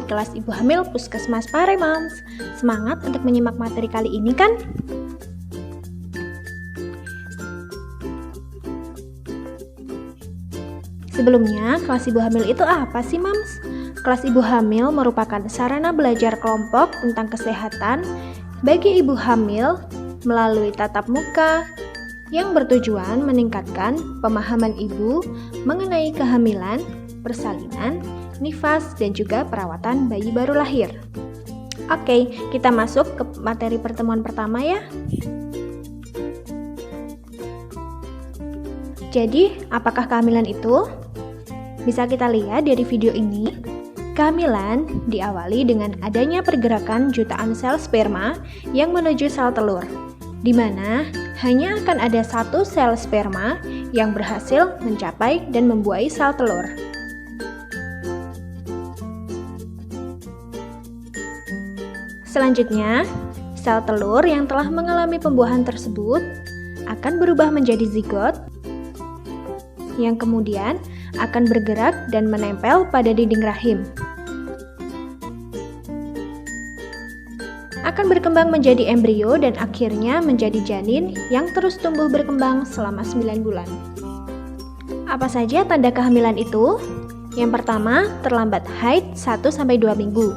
kelas Ibu Hamil Puskesmas Paremans. Semangat untuk menyimak materi kali ini kan? Sebelumnya, kelas Ibu Hamil itu apa sih, Mams? Kelas Ibu Hamil merupakan sarana belajar kelompok tentang kesehatan bagi ibu hamil melalui tatap muka yang bertujuan meningkatkan pemahaman ibu mengenai kehamilan, persalinan, nifas, dan juga perawatan bayi baru lahir. Oke, kita masuk ke materi pertemuan pertama ya. Jadi, apakah kehamilan itu? Bisa kita lihat dari video ini, kehamilan diawali dengan adanya pergerakan jutaan sel sperma yang menuju sel telur, di mana hanya akan ada satu sel sperma yang berhasil mencapai dan membuahi sel telur. Selanjutnya, sel telur yang telah mengalami pembuahan tersebut akan berubah menjadi zigot yang kemudian akan bergerak dan menempel pada dinding rahim. Akan berkembang menjadi embrio dan akhirnya menjadi janin yang terus tumbuh berkembang selama 9 bulan. Apa saja tanda kehamilan itu? Yang pertama, terlambat haid 1-2 minggu.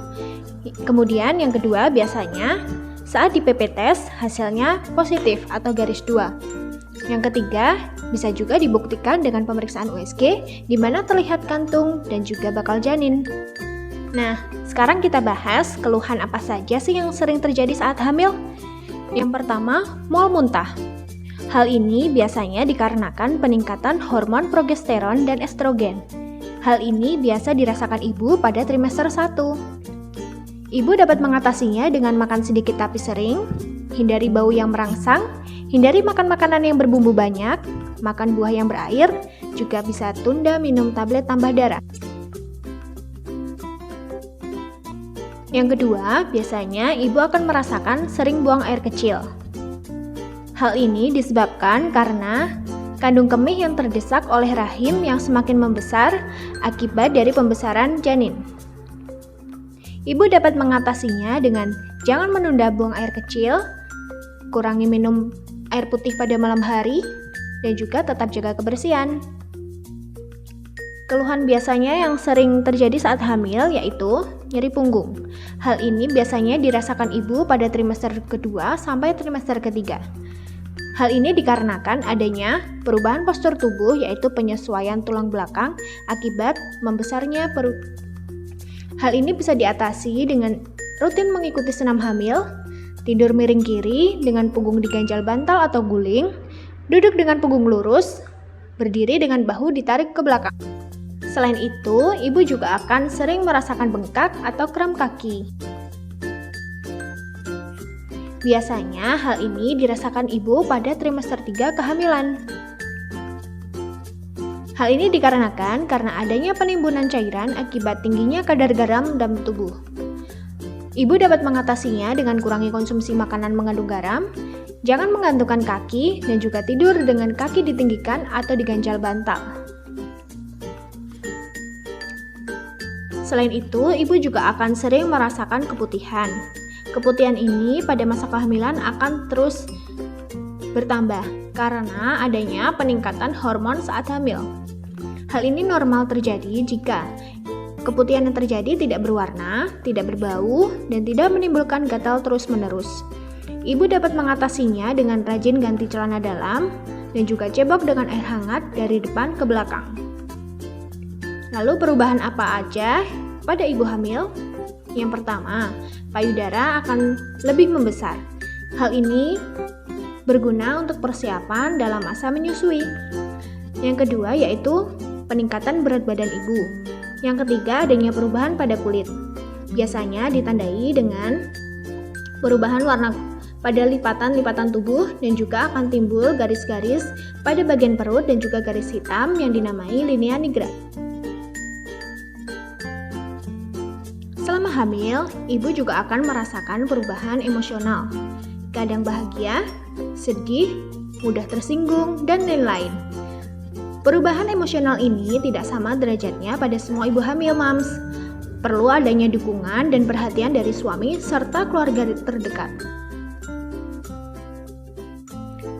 Kemudian yang kedua, biasanya saat di PP tes hasilnya positif atau garis 2. Yang ketiga, bisa juga dibuktikan dengan pemeriksaan USG di mana terlihat kantung dan juga bakal janin. Nah, sekarang kita bahas keluhan apa saja sih yang sering terjadi saat hamil. Yang pertama, mual muntah. Hal ini biasanya dikarenakan peningkatan hormon progesteron dan estrogen. Hal ini biasa dirasakan ibu pada trimester 1. Ibu dapat mengatasinya dengan makan sedikit tapi sering, hindari bau yang merangsang, hindari makan makanan yang berbumbu banyak, makan buah yang berair, juga bisa tunda minum tablet tambah darah. Yang kedua, biasanya ibu akan merasakan sering buang air kecil. Hal ini disebabkan karena kandung kemih yang terdesak oleh rahim yang semakin membesar akibat dari pembesaran janin. Ibu dapat mengatasinya dengan jangan menunda buang air kecil, kurangi minum air putih pada malam hari, dan juga tetap jaga kebersihan. Keluhan biasanya yang sering terjadi saat hamil yaitu nyeri punggung. Hal ini biasanya dirasakan ibu pada trimester kedua sampai trimester ketiga. Hal ini dikarenakan adanya perubahan postur tubuh yaitu penyesuaian tulang belakang akibat membesarnya perut. Hal ini bisa diatasi dengan rutin mengikuti senam hamil, tidur miring kiri dengan punggung diganjal bantal atau guling, duduk dengan punggung lurus, berdiri dengan bahu ditarik ke belakang. Selain itu, ibu juga akan sering merasakan bengkak atau kram kaki. Biasanya hal ini dirasakan ibu pada trimester 3 kehamilan. Hal ini dikarenakan karena adanya penimbunan cairan akibat tingginya kadar garam dalam tubuh. Ibu dapat mengatasinya dengan kurangi konsumsi makanan mengandung garam, jangan menggantungkan kaki, dan juga tidur dengan kaki ditinggikan atau diganjal bantal. Selain itu, ibu juga akan sering merasakan keputihan. Keputihan ini pada masa kehamilan akan terus bertambah karena adanya peningkatan hormon saat hamil. Hal ini normal terjadi jika keputihan yang terjadi tidak berwarna, tidak berbau, dan tidak menimbulkan gatal terus-menerus. Ibu dapat mengatasinya dengan rajin ganti celana dalam dan juga cebok dengan air hangat dari depan ke belakang. Lalu perubahan apa aja pada ibu hamil? Yang pertama, payudara akan lebih membesar. Hal ini berguna untuk persiapan dalam masa menyusui. Yang kedua yaitu peningkatan berat badan ibu. Yang ketiga, adanya perubahan pada kulit. Biasanya ditandai dengan perubahan warna pada lipatan-lipatan tubuh dan juga akan timbul garis-garis pada bagian perut dan juga garis hitam yang dinamai linea nigra. Selama hamil, ibu juga akan merasakan perubahan emosional. Kadang bahagia, sedih, mudah tersinggung, dan lain-lain. Perubahan emosional ini tidak sama derajatnya pada semua ibu hamil, Mams. Perlu adanya dukungan dan perhatian dari suami serta keluarga terdekat.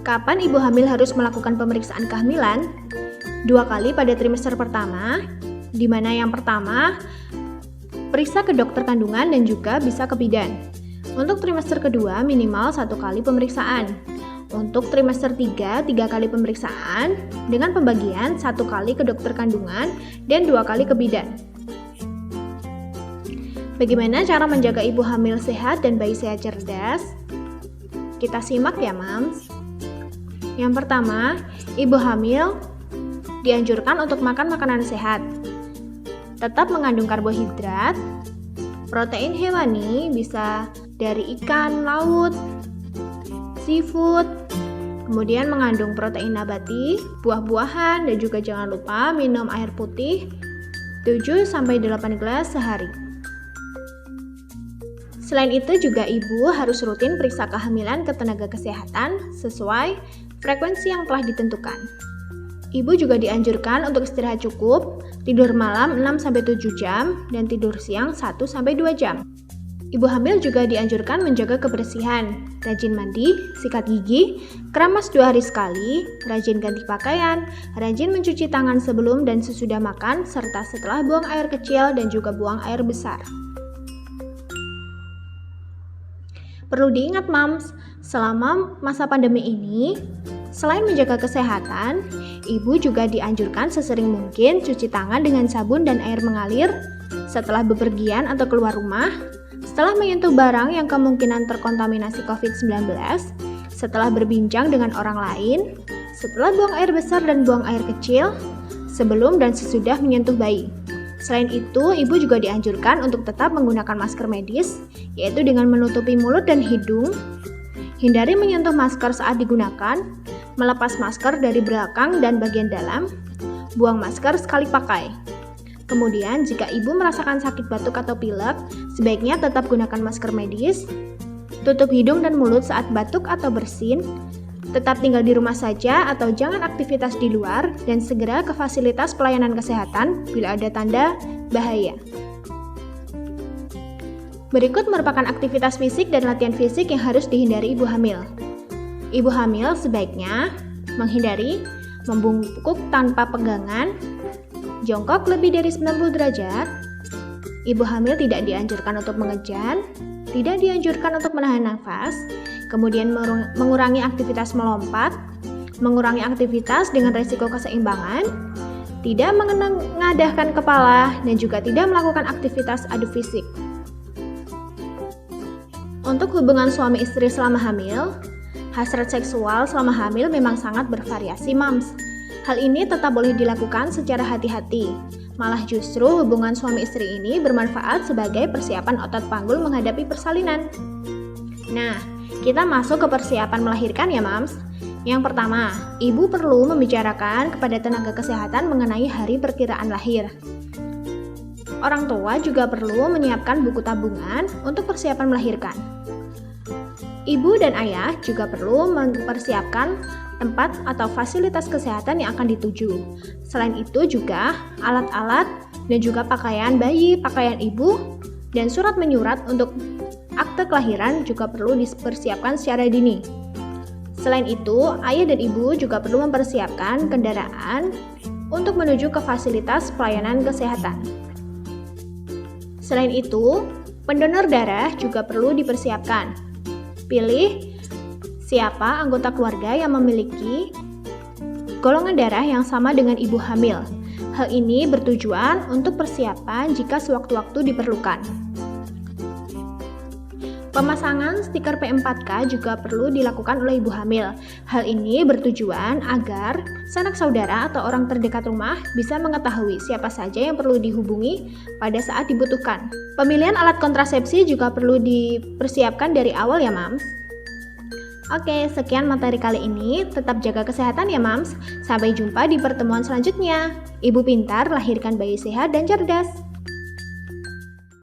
Kapan ibu hamil harus melakukan pemeriksaan kehamilan? 2 kali pada trimester pertama, di mana yang pertama periksa ke dokter kandungan dan juga bisa ke bidan. Untuk trimester kedua minimal 1 kali pemeriksaan. Untuk trimester 3 kali pemeriksaan dengan pembagian 1 kali ke dokter kandungan dan 2 kali ke bidan. Bagaimana cara menjaga ibu hamil sehat dan bayi sehat cerdas? Kita simak ya, Mams. Yang pertama, ibu hamil dianjurkan untuk makan makanan sehat. Tetap mengandung karbohidrat, protein hewani bisa dari ikan, laut, seafood, kemudian mengandung protein nabati, buah-buahan, dan juga jangan lupa minum air putih 7-8 gelas sehari. Selain itu juga ibu harus rutin periksa kehamilan ke tenaga kesehatan sesuai frekuensi yang telah ditentukan. Ibu juga dianjurkan untuk istirahat cukup, tidur malam 6-7 jam, dan tidur siang 1-2 jam. Ibu hamil juga dianjurkan menjaga kebersihan, rajin mandi, sikat gigi, keramas 2 hari sekali, rajin ganti pakaian, rajin mencuci tangan sebelum dan sesudah makan, serta setelah buang air kecil dan juga buang air besar. Perlu diingat, Mams, selama masa pandemi ini, selain menjaga kesehatan, ibu juga dianjurkan sesering mungkin cuci tangan dengan sabun dan air mengalir setelah bepergian atau keluar rumah, setelah menyentuh barang yang kemungkinan terkontaminasi COVID-19, setelah berbincang dengan orang lain, setelah buang air besar dan buang air kecil, sebelum dan sesudah menyentuh bayi. Selain itu, ibu juga dianjurkan untuk tetap menggunakan masker medis, yaitu dengan menutupi mulut dan hidung, hindari menyentuh masker saat digunakan, melepas masker dari belakang dan bagian dalam, buang masker sekali pakai. Kemudian, jika ibu merasakan sakit batuk atau pilek, sebaiknya tetap gunakan masker medis, tutup hidung dan mulut saat batuk atau bersin, tetap tinggal di rumah saja atau jangan aktivitas di luar, dan segera ke fasilitas pelayanan kesehatan bila ada tanda bahaya. Berikut merupakan aktivitas fisik dan latihan fisik yang harus dihindari ibu hamil. Ibu hamil sebaiknya menghindari membungkuk tanpa pegangan, jongkok lebih dari 90 derajat. Ibu hamil tidak dianjurkan untuk mengejar, tidak dianjurkan untuk menahan nafas, kemudian mengurangi aktivitas melompat, mengurangi aktivitas dengan resiko keseimbangan, tidak mengadahkan kepala, dan juga tidak melakukan aktivitas adu fisik. Untuk hubungan suami istri selama hamil, hasrat seksual selama hamil memang sangat bervariasi, Mams. Hal ini tetap boleh dilakukan secara hati-hati. Malah justru hubungan suami istri ini bermanfaat sebagai persiapan otot panggul menghadapi persalinan. Nah, kita masuk ke persiapan melahirkan ya, Mams. Yang pertama, ibu perlu membicarakan kepada tenaga kesehatan mengenai hari perkiraan lahir. Orang tua juga perlu menyiapkan buku tabungan untuk persiapan melahirkan. Ibu dan ayah juga perlu mempersiapkan tempat atau fasilitas kesehatan yang akan dituju. Selain itu juga alat-alat dan juga pakaian bayi, pakaian ibu, dan surat menyurat untuk akte kelahiran juga perlu dipersiapkan secara dini. Selain itu, ayah dan ibu juga perlu mempersiapkan kendaraan untuk menuju ke fasilitas pelayanan kesehatan. Selain itu, pendonor darah juga perlu dipersiapkan. Pilih siapa anggota keluarga yang memiliki golongan darah yang sama dengan ibu hamil. Hal ini bertujuan untuk persiapan jika sewaktu-waktu diperlukan. Pemasangan stiker P4K juga perlu dilakukan oleh ibu hamil. Hal ini bertujuan agar sanak saudara atau orang terdekat rumah bisa mengetahui siapa saja yang perlu dihubungi pada saat dibutuhkan. Pemilihan alat kontrasepsi juga perlu dipersiapkan dari awal ya, Mams. Oke, sekian materi kali ini. Tetap jaga kesehatan ya, Mams. Sampai jumpa di pertemuan selanjutnya. Ibu pintar, lahirkan bayi sehat dan cerdas.